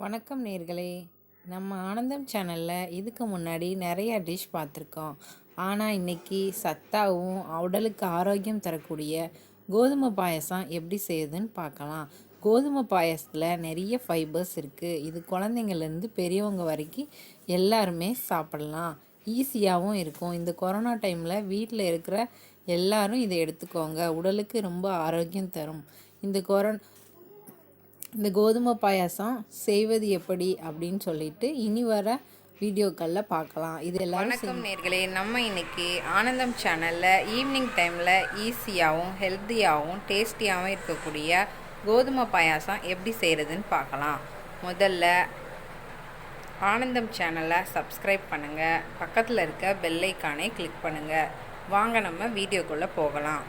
வணக்கம் நேர்களே. நம்ம ஆனந்தம் சேனலில் இதுக்கு முன்னாடி நிறையா டிஷ் பார்த்துருக்கோம். ஆனால் இன்றைக்கி சத்தாகவும் உடலுக்கு ஆரோக்கியம் தரக்கூடிய கோதுமை பாயசம் எப்படி செய்யுதுன்னு பார்க்கலாம். கோதுமை பாயசத்தில் நிறைய ஃபைபர்ஸ் இருக்குது. இது குழந்தைங்கள்லேருந்து பெரியவங்க வரைக்கும் எல்லாருமே சாப்பிடலாம். ஈஸியாகவும் இருக்கும். இந்த கொரோனா டைமில் வீட்டில் இருக்கிற எல்லாரும் இதை எடுத்துக்கோங்க. உடலுக்கு ரொம்ப ஆரோக்கியம் தரும். இந்த கோதுமை பாயாசம் செய்வது எப்படி அப்படின்னு சொல்லிட்டு இனி வர வீடியோக்களில் பார்க்கலாம். இது எல்லாரும் வணக்கம் நேர்களே. நம்ம இன்னைக்கு ஆனந்தம் சேனலில் ஈவினிங் டைமில் ஈஸியாகவும் ஹெல்த்தியாகவும் டேஸ்டியாகவும் இருக்கக்கூடிய கோதுமை பாயாசம் எப்படி செய்கிறதுன்னு பார்க்கலாம். முதல்ல ஆனந்தம் சேனலை சப்ஸ்கிரைப் பண்ணுங்கள். பக்கத்தில் இருக்க பெல் ஐக்கானை கிளிக் பண்ணுங்கள். வாங்க நம்ம வீடியோக்குள்ளே போகலாம்.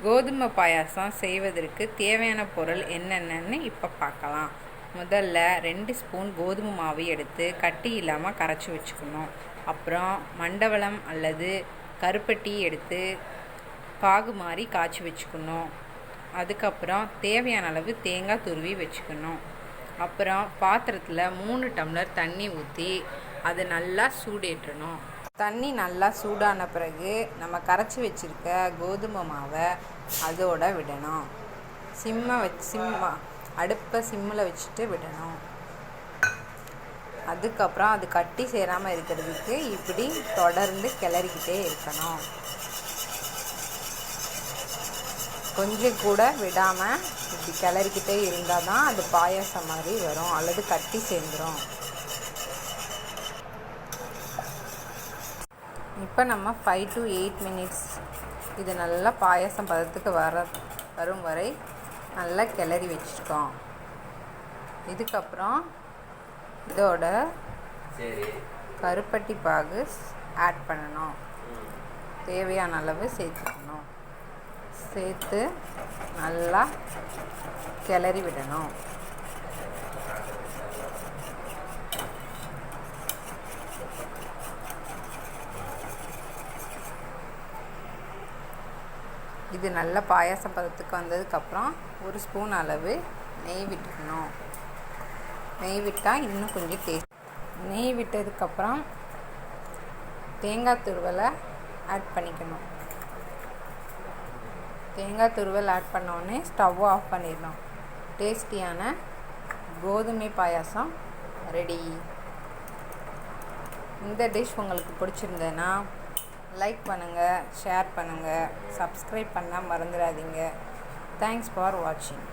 கோதுமை பாயாசம் செய்வதற்கு தேவையான பொருள் என்னென்னு இப்போ பார்க்கலாம். முதல்ல 2 ஸ்பூன் கோதுமை மாவு எடுத்து கட்டி இல்லாமல் கரைச்சி வச்சுக்கணும். அப்புறம் மண்டவளம் அல்லது கருப்பட்டி எடுத்து பாகு மாதிரி காய்ச்சி வச்சுக்கணும். அதுக்கப்புறம் தேவையான அளவு தேங்காய் துருவி வச்சுக்கணும். அப்புறம் பாத்திரத்தில் 3 டம்ளர் தண்ணி ஊற்றி அதை நல்லா சூடேற்றணும். தண்ணி நல்லா சூடான பிறகு நம்ம கரைச்சி வச்சுருக்க கோதுமை மாவை அதோட விடணும். அடுப்பை சிம்மில் வச்சுட்டு விடணும். அதுக்கப்புறம் அது கட்டி சேராமல் இருக்கிறதுக்கு இப்படி தொடர்ந்து கிளறிக்கிட்டே இருக்கணும். கொஞ்சம் கூட விடாமல் இப்படி கிளறிக்கிட்டே இருந்தால் தான் அது பாயாசம் மாதிரி வரும், அல்லது கட்டி சேர்ந்துடும். இப்போ நம்ம 5 to 8 மினிட்ஸ் இது நல்லா பாயாசம் பதத்துக்கு வரும் வரை நல்லா கிளறி வச்சுருக்கோம். இதுக்கப்புறம் இதோட கருப்பட்டி பாகு ஆட் பண்ணணும். தேவையான அளவு சேர்த்துக்கணும். சேர்த்து நல்லா கிளறி விடணும். இது நல்ல பாயாசம் பதத்துக்கு வந்ததுக்கப்புறம் 1 ஸ்பூன் அளவு நெய் விட்டுக்கணும். நெய் விட்டால் இன்னும் கொஞ்சம் டேஸ்ட். நெய் விட்டதுக்கப்புறம் தேங்காய் துருவலை ஆட் பண்ணிக்கணும். தேங்காய் துருவல் ஆட் பண்ணோடனே ஸ்டவ்வை ஆஃப் பண்ணிடணும். டேஸ்டியான கோதுமை பாயாசம் ரெடி. இந்த டிஷ் உங்களுக்கு பிடிச்சிருந்ததுன்னா லைக் பண்ணுங்கள், ஷேர் பண்ணுங்கள், சப்ஸ்கிரைப் பண்ண மறந்துடாதீங்க. தேங்க்ஸ் ஃபார் வாட்சிங்.